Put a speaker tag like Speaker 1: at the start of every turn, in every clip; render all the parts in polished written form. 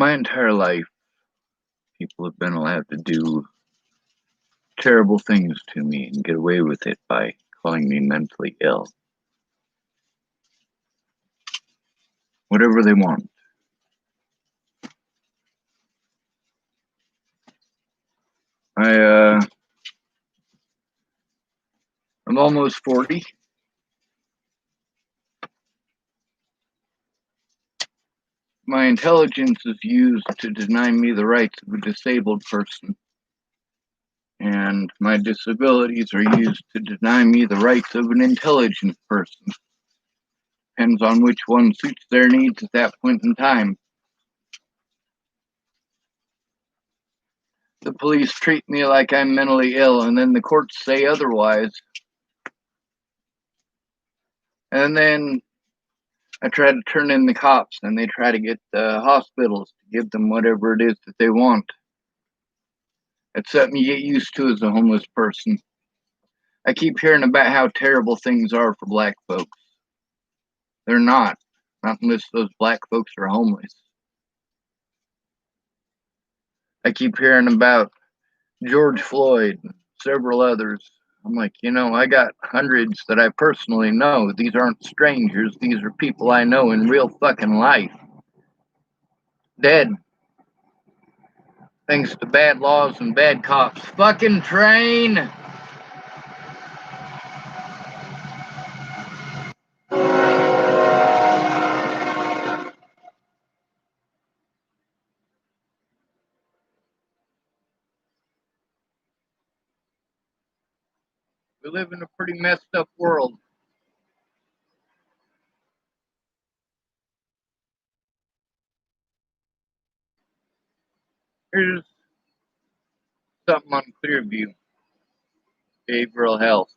Speaker 1: My entire life, people have been allowed to do terrible things to me and get away with it by calling me mentally ill. Whatever they want. I'm almost 40. My intelligence is used to deny me the rights of a disabled person. And my disabilities are used to deny me the rights of an intelligent person. Depends on which one suits their needs at that point in time. The police treat me like I'm mentally ill, and then the courts say otherwise. And then I try to turn in the cops, and they try to get the hospitals to give them whatever it is that they want. It's something you get used to as a homeless person. I keep hearing about how terrible things are for black folks. They're not unless those black folks are homeless. I keep hearing about George Floyd and several others. I'm like, I got hundreds that I personally know. These aren't strangers. These are people I know in real fucking life. Dead. Thanks to bad laws and bad cops. Fucking train! We live in a pretty messed up world. Here's something on Clearview. Behavioral health.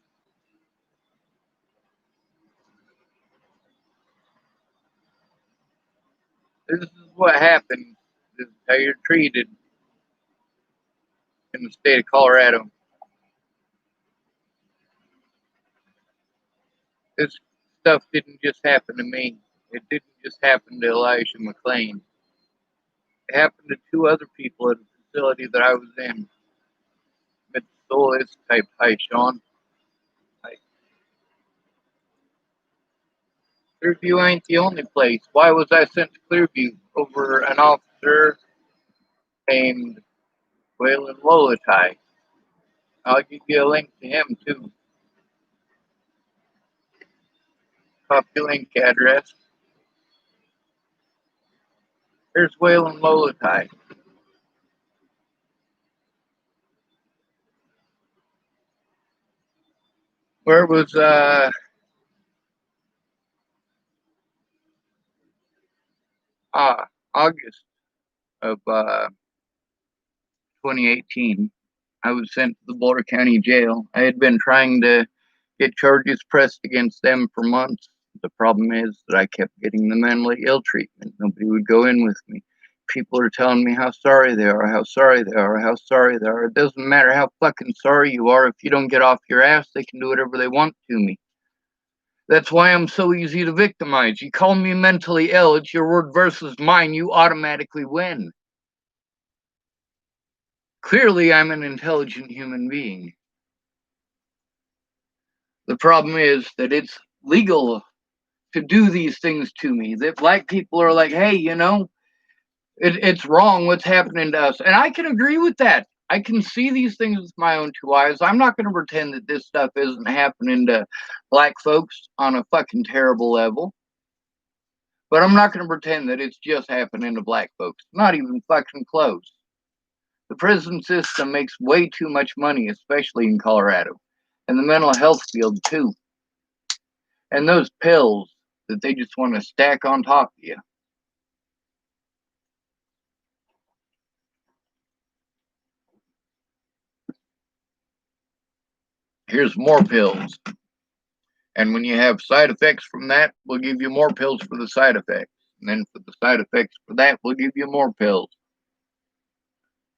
Speaker 1: This is what happens. This is how you're treated in the state of Colorado. This stuff didn't just happen to me. It didn't just happen to Elijah McClain. It happened to two other people at a facility that I was in. It's Solis type. Hi, Sean. Hi. Clearview ain't the only place. Why was I sent to Clearview over an officer named Waylon Lolatai? I'll give you a link to him too. Copy link address. Here's Waylon Lolatai. Where was August of 2018. I was sent to the Boulder County Jail. I had been trying to get charges pressed against them for months. The problem is that I kept getting the mentally ill treatment. Nobody would go in with me. People are telling me how sorry they are, how sorry they are, how sorry they are. It doesn't matter how fucking sorry you are. If you don't get off your ass, they can do whatever they want to me. That's why I'm so easy to victimize. You call me mentally ill, it's your word versus mine, you automatically win. Clearly, I'm an intelligent human being. The problem is that it's legal to do these things to me. That black people are like, hey, it's wrong what's happening to us. And I can agree with that. I can see these things with my own two eyes. I'm not going to pretend that this stuff isn't happening to black folks on a fucking terrible level. But I'm not going to pretend that it's just happening to black folks. Not even fucking close. The prison system makes way too much money, especially in Colorado. And the mental health field, too. And those pills that they just want to stack on top of you. Here's more pills. And when you have side effects from that, we'll give you more pills for the side effects. And then for the side effects for that, we'll give you more pills.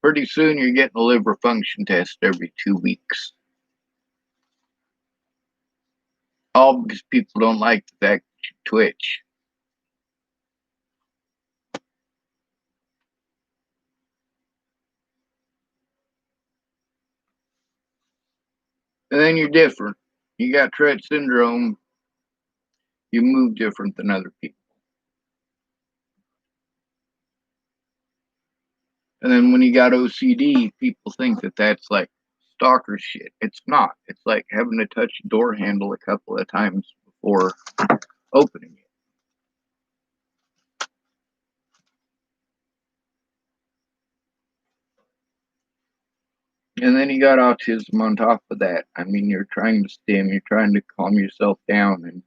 Speaker 1: Pretty soon, you're getting a liver function test every 2 weeks. All because people don't like the fact that you twitch. And then you're different. You got Tourette syndrome, you move different than other people. And then when you got OCD, people think that that's like stalker shit. It's not. It's like having to touch a door handle a couple of times before opening it. And then you got autism on top of that. I mean, you're trying to stim, you're trying to calm yourself down, and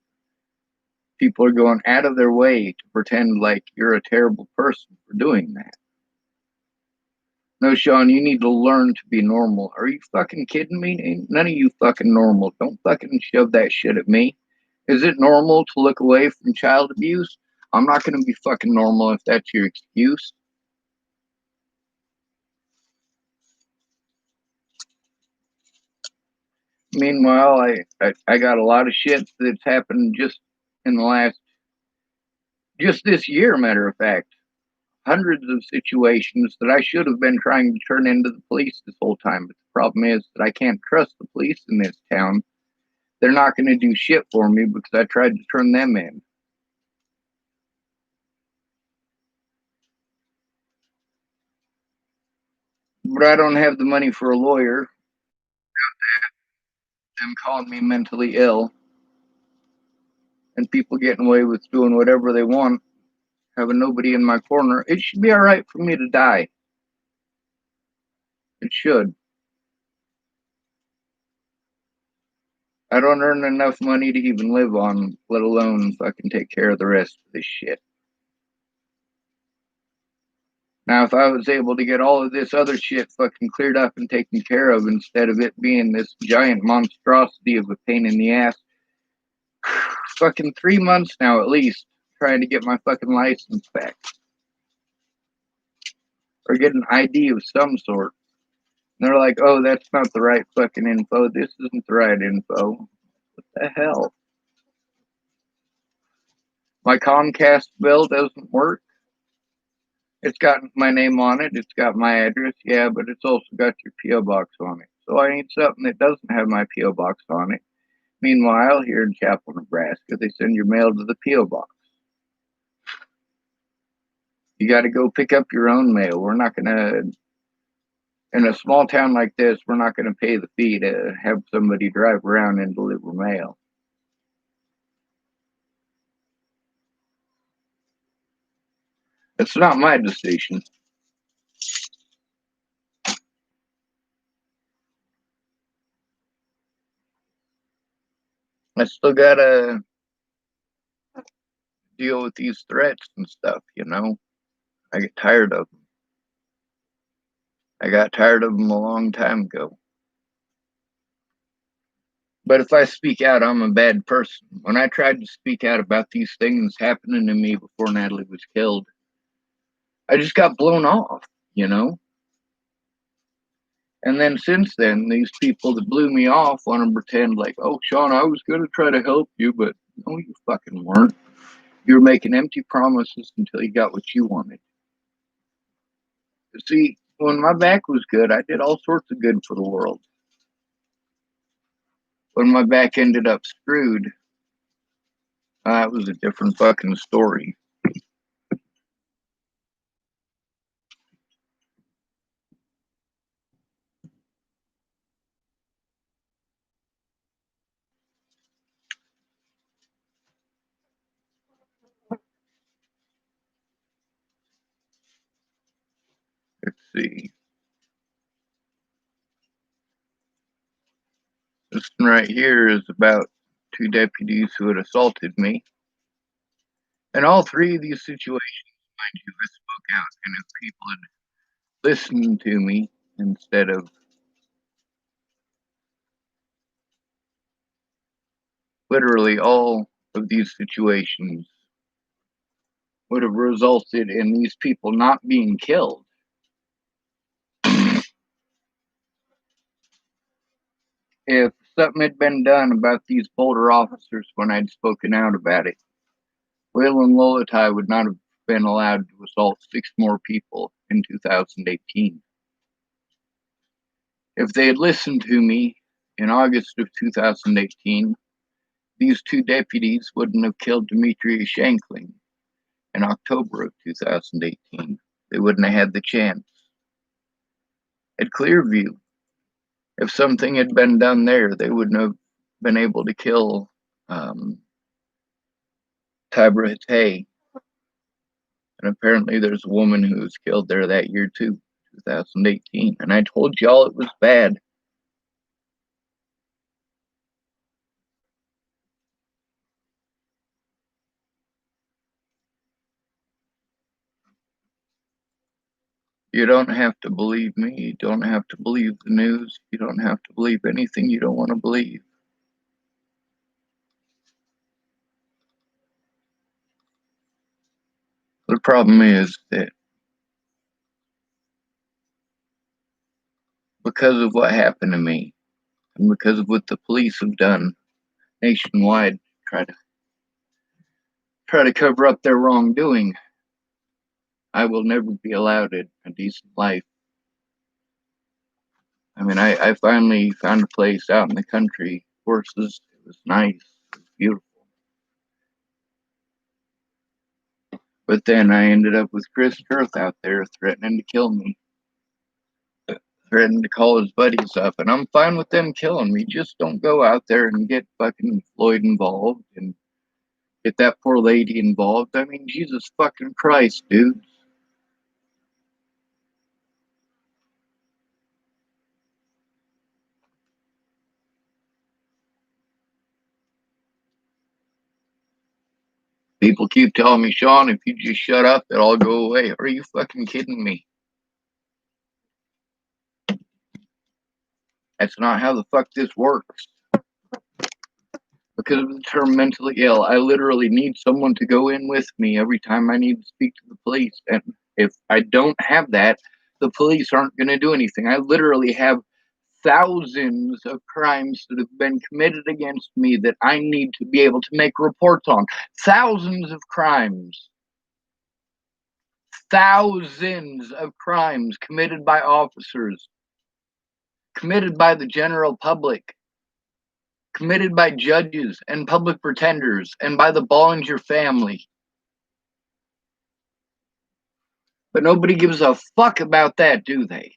Speaker 1: people are going out of their way to pretend like you're a terrible person for doing that. No, Sean, you need to learn to be normal. Are you fucking kidding me? Ain't none of you fucking normal. Don't fucking shove that shit at me. Is it normal to look away from child abuse? I'm not going to be fucking normal if that's your excuse. Meanwhile, I got a lot of shit that's happened just in the last, just this year, matter of fact. Hundreds of situations that I should have been trying to turn into the police this whole time. But the problem is that I can't trust the police in this town. They're not going to do shit for me because I tried to turn them in. But I don't have the money for a lawyer. Them calling me mentally ill, and people getting away with doing whatever they want, having nobody in my corner. It should be all right for me to die. It should. I don't earn enough money to even live on, let alone fucking take care of the rest of this shit. Now, if I was able to get all of this other shit fucking cleared up and taken care of instead of it being this giant monstrosity of a pain in the ass, fucking 3 months now at least, trying to get my fucking license back or get an ID of some sort. And they're like, oh, that's not the right fucking info. This isn't the right info. What the hell? My Comcast bill doesn't work. It's got my name on it. It's got my address. Yeah, but it's also got your P.O. box on it. So I need something that doesn't have my P.O. box on it. Meanwhile, here in Chapel, Nebraska, they send your mail to the P.O. box. You got to go pick up your own mail. We're not going to, in a small town like this, we're not going to pay the fee to have somebody drive around and deliver mail. It's not my decision. I still got to deal with these threats and stuff, you know? I get tired of them. I got tired of them a long time ago. But if I speak out, I'm a bad person. When I tried to speak out about these things happening to me before Natalie was killed, I just got blown off, you know? And then since then, these people that blew me off want to pretend like, oh, Sean, I was going to try to help you, but no, you fucking weren't. You were making empty promises until you got what you wanted. See, when my back was good, I did all sorts of good for the world. When my back ended up screwed, that was a different fucking story. Let's see. This one right here is about two deputies who had assaulted me. And all three of these situations, mind you, I spoke out. And if people had listened to me instead of literally all of these situations would have resulted in these people not being killed. If something had been done about these Boulder officers when I'd spoken out about it, Will and Lolatai would not have been allowed to assault 6 more people in 2018. If they had listened to me in August of 2018, these two deputies wouldn't have killed Dmitry Shankling in October of 2018. They wouldn't have had the chance. At Clearview, if something had been done there, they wouldn't have been able to kill Tabra Hatay. And apparently there's a woman who was killed there that year too, 2018. And I told y'all it was bad. You don't have to believe me. You don't have to believe the news. You don't have to believe anything you don't want to believe. The problem is that because of what happened to me and because of what the police have done nationwide, try to cover up their wrongdoing, I will never be allowed a decent life. I mean, I finally found a place out in the country, horses. It was nice. It was beautiful. But then I ended up with Chris Girth out there threatening to kill me, threatening to call his buddies up. And I'm fine with them killing me. Just don't go out there and get fucking Floyd involved and get that poor lady involved. I mean, Jesus fucking Christ, dude. People keep telling me, Sean, if you just shut up, it'll all go away. Are you fucking kidding me? That's not how the fuck this works. Because of the term mentally ill, I literally need someone to go in with me every time I need to speak to the police. And if I don't have that, the police aren't going to do anything. I literally have thousands of crimes that have been committed against me that I need to be able to make reports on. Thousands of crimes. Thousands of crimes committed by officers, committed by the general public, committed by judges and public pretenders, and by the Bollinger family. But nobody gives a fuck about that, do they?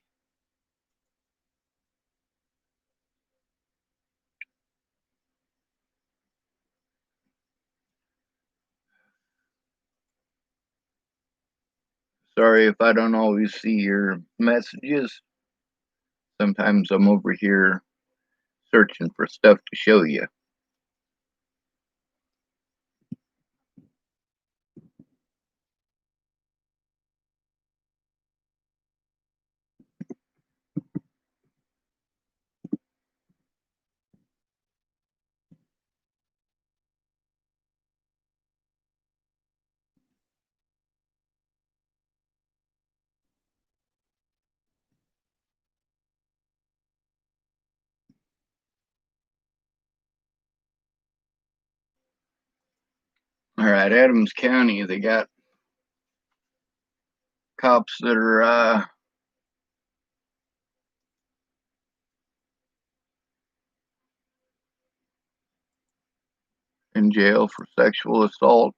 Speaker 1: Sorry if I don't always see your messages. Sometimes I'm over here searching for stuff to show you. All right, Adams County, they got cops that are in jail for sexual assault.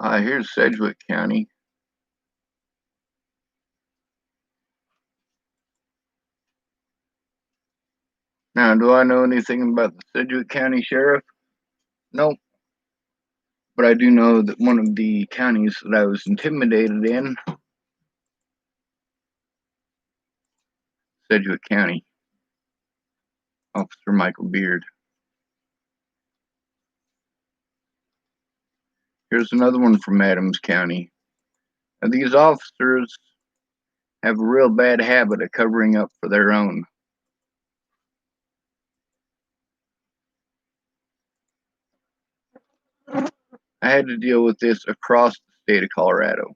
Speaker 1: Here's Sedgwick County. Now, do I know anything about the Sedgwick County Sheriff? Nope. But I do know that one of the counties that I was intimidated in, Sedgwick County, Officer Michael Beard. Here's another one from Adams County. Now, these officers have a real bad habit of covering up for their own. I had to deal with this across the state of Colorado.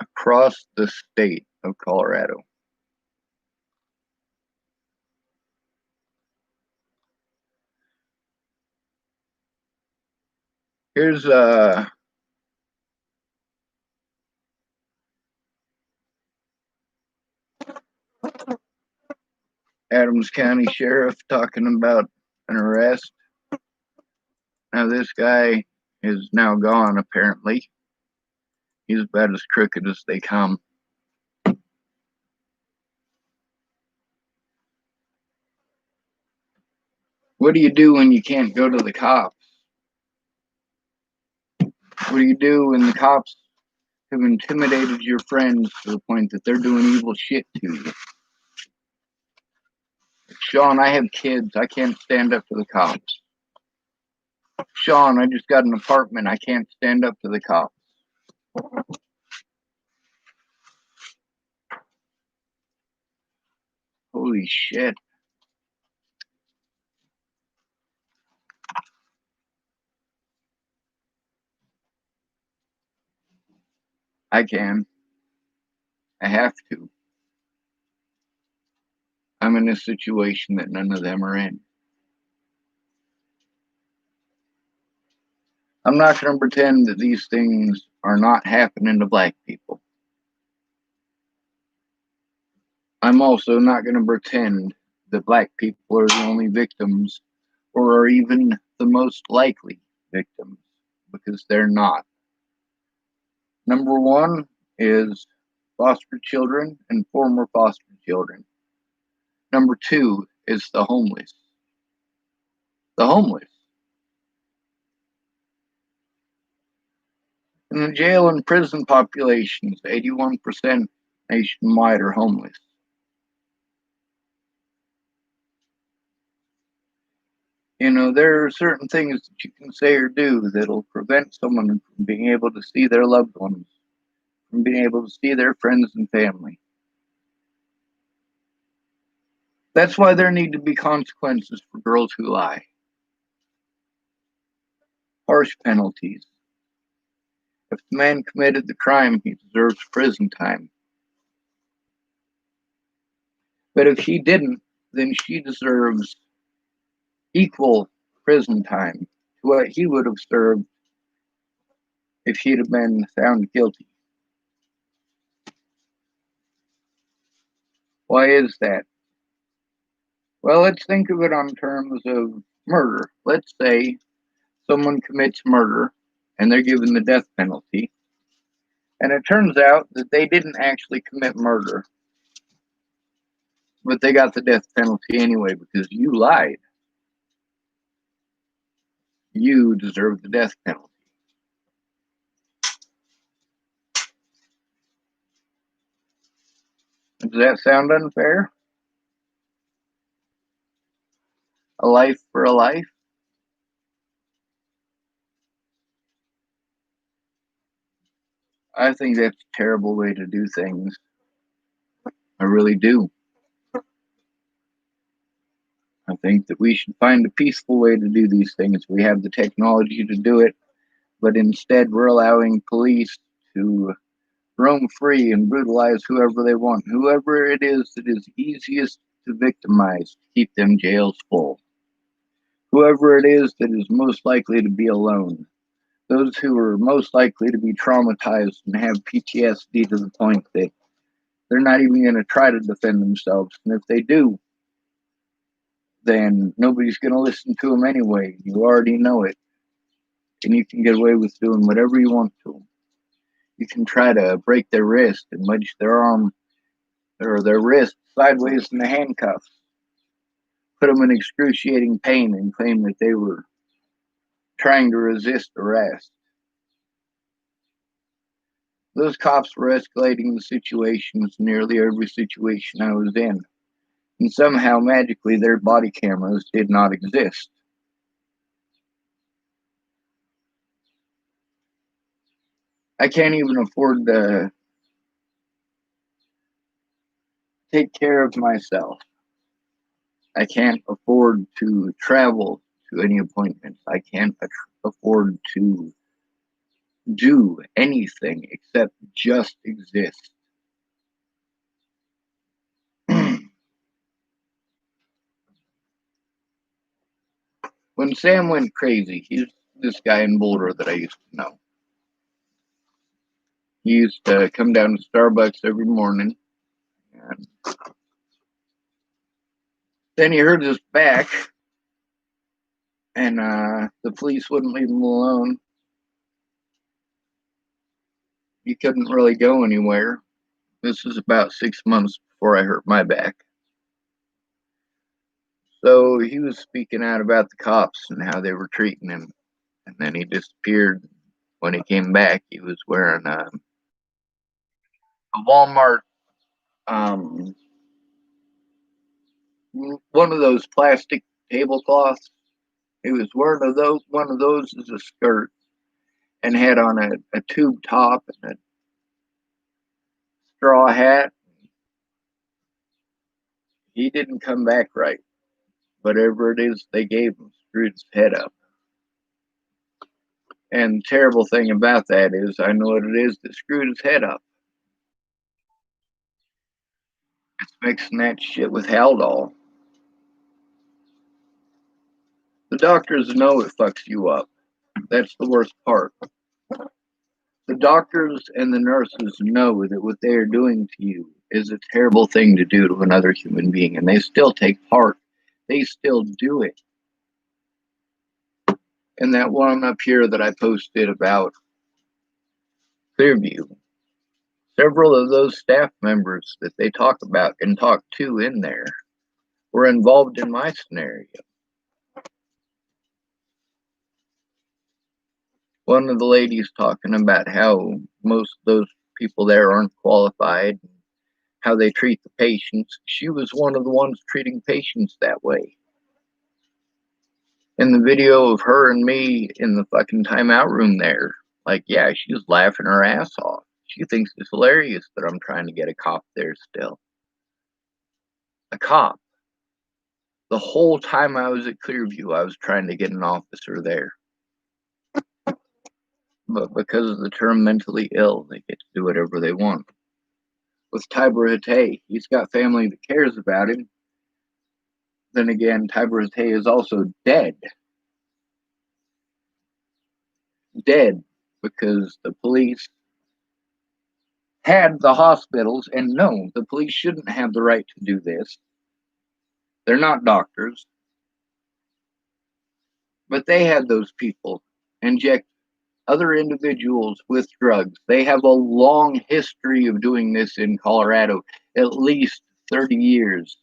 Speaker 1: Across the state of Colorado. Here's Adams County Sheriff talking about an arrest. Now this guy is now gone, apparently. He's about as crooked as they come. What do you do when you can't go to the cops? What do you do when the cops have intimidated your friends to the point that they're doing evil shit to you? Sean, I have kids. I can't stand up to the cops. Sean, I just got an apartment. I can't stand up to the cops. Holy shit. I can. I have to. I'm in a situation that none of them are in. I'm not going to pretend that these things are not happening to black people. I'm also not going to pretend that black people are the only victims or are even the most likely victims, because they're not. Number one is foster children and former foster children. Number two is the homeless. The homeless. In the jail and prison populations, 81% nationwide are homeless. You know, there are certain things that you can say or do that'll prevent someone from being able to see their loved ones, from being able to see their friends and family. That's why there need to be consequences for girls who lie. Harsh penalties. If the man committed the crime, he deserves prison time. But if he didn't, then she deserves equal prison time to what he would have served if he'd have been found guilty. Why is that? Well, let's think of it on terms of murder. Let's say someone commits murder and they're given the death penalty, and it turns out that they didn't actually commit murder, but they got the death penalty anyway because you lied. You deserve the death penalty. Does that sound unfair? A life for a life? I think that's a terrible way to do things. I really do. I think that we should find a peaceful way to do these things. We have the technology to do it, but instead we're allowing police to roam free and brutalize whoever they want, whoever it is that is easiest to victimize, to keep them jails full. Whoever it is that is most likely to be alone, those who are most likely to be traumatized and have PTSD to the point that they're not even going to try to defend themselves. And if they do, then nobody's going to listen to them anyway. You already know it. And you can get away with doing whatever you want to them. You can try to break their wrist and wedge their arm or their wrist sideways in the handcuffs, put them in excruciating pain, and claim that they were trying to resist arrest. Those cops were escalating the situations in nearly every situation I was in, and somehow magically their body cameras did not exist. I can't even afford to take care of myself. I can't afford to travel to any appointments. I can't afford to do anything except just exist. When Sam went crazy, this guy in Boulder that I used to know. He used to come down to Starbucks every morning, and then he hurt his back, and the police wouldn't leave him alone. He couldn't really go anywhere. This was about 6 months before I hurt my back. So he was speaking out about the cops and how they were treating him. And then he disappeared. When he came back, he was wearing a Walmart, um, one of those plastic tablecloths. He was wearing one of those as a skirt, and had on a tube top and a straw hat. He didn't come back right. Whatever it is they gave him screwed his head up. And the terrible thing about that is I know what it is that screwed his head up. It's mixing that shit with Haldol. The doctors know it fucks you up. That's the worst part. The doctors and the nurses know that what they are doing to you is a terrible thing to do to another human being, and they still take part. They still do it. And that one up here that I posted about Clearview, several of those staff members that they talk about and talk to in there were involved in my scenario. One of the ladies talking about how most of those people there aren't qualified, how they treat the patients. She was one of the ones treating patients that way. In the video of her and me in the fucking timeout room there, like, yeah, she was laughing her ass off. She thinks it's hilarious that I'm trying to get a cop there still. A cop. The whole time I was at Clearview, I was trying to get an officer there. But because of the term mentally ill, they get to do whatever they want. With Tibor Hatay, he's got family that cares about him. Then again, Tibor Hatay is also dead. Dead because the police had the hospitals, and no, the police shouldn't have the right to do this. They're not doctors. But they had those people inject other individuals with drugs. They have a long history of doing this in Colorado, at least 30 years.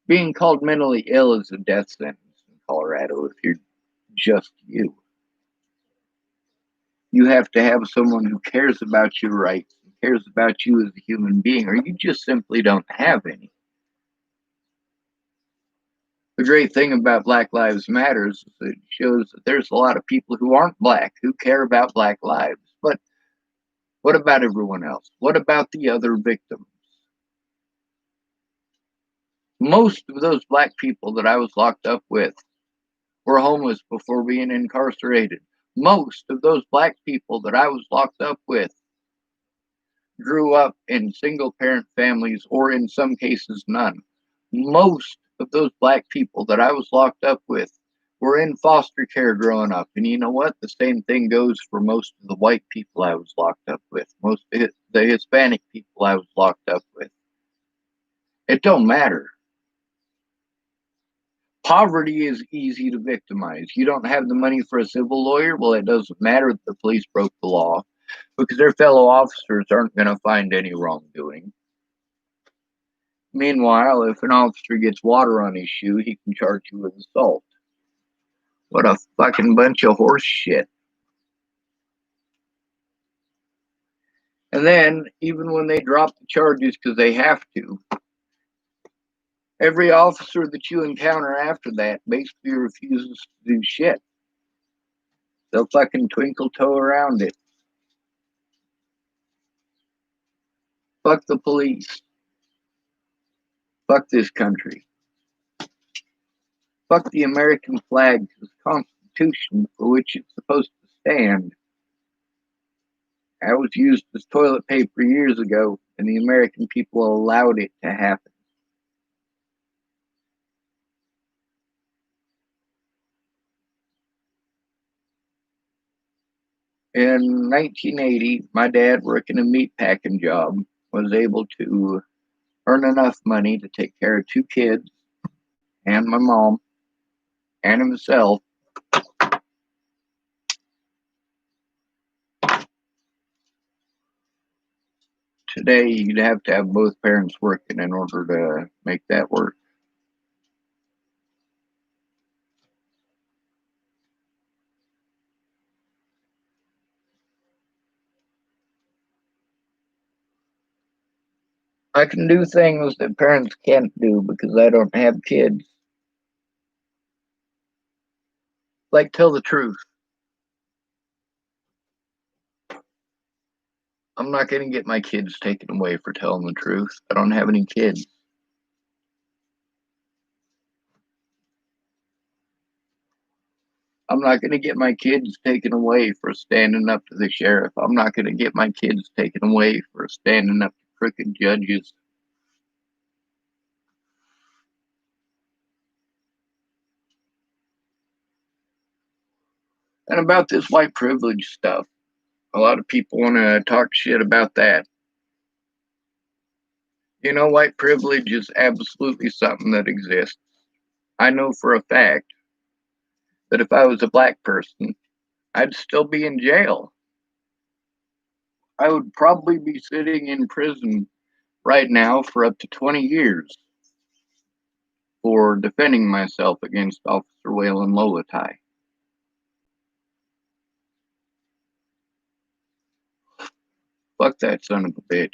Speaker 1: Being called mentally ill is a death sentence in Colorado if you're just you. You have to have someone who cares about your rights, cares about you as a human being, or you just simply don't have any. The great thing about Black Lives Matter is it shows that there's a lot of people who aren't black who care about black lives. But what about everyone else? What about the other victims? Most of those black people that I was locked up with were homeless before being incarcerated. Most of those black people that I was locked up with grew up in single parent families, or in some cases, none. Most of those black people that I was locked up with were in foster care growing up. And you know what? The same thing goes for most of the white people I was locked up with, most of the Hispanic people I was locked up with. It don't matter. Poverty is easy to victimize. You don't have the money for a civil lawyer? Well, it doesn't matter that the police broke the law, because their fellow officers aren't going to find any wrongdoing. Meanwhile, if an officer gets water on his shoe, he can charge you with assault. What a fucking bunch of horse shit. And then, even when they drop the charges because they have to, every officer that you encounter after that basically refuses to do shit. They'll fucking twinkle toe around it. Fuck the police. Fuck this country. Fuck the American flag, the Constitution for which it's supposed to stand. That was used as toilet paper years ago, and the American people allowed it to happen. In 1980, my dad, working a meat packing job, was able to earn enough money to take care of two kids and my mom and himself. Today, you'd have to have both parents working in order to make that work. I can do things that parents can't do because I don't have kids, like tell the truth. I'm not going to get my kids taken away for telling the truth. I don't have any kids. I'm not going to get my kids taken away for standing up to the sheriff. I'm not going to get my kids taken away for standing up to crooked judges. And about this white privilege stuff, a lot of people want to talk shit about that. You know, white privilege is absolutely something that exists. I know for a fact that if I was a black person, I'd still be in jail. I would probably be sitting in prison right now for up to 20 years for defending myself against Officer Waylon Lolatai. Fuck that son of a bitch.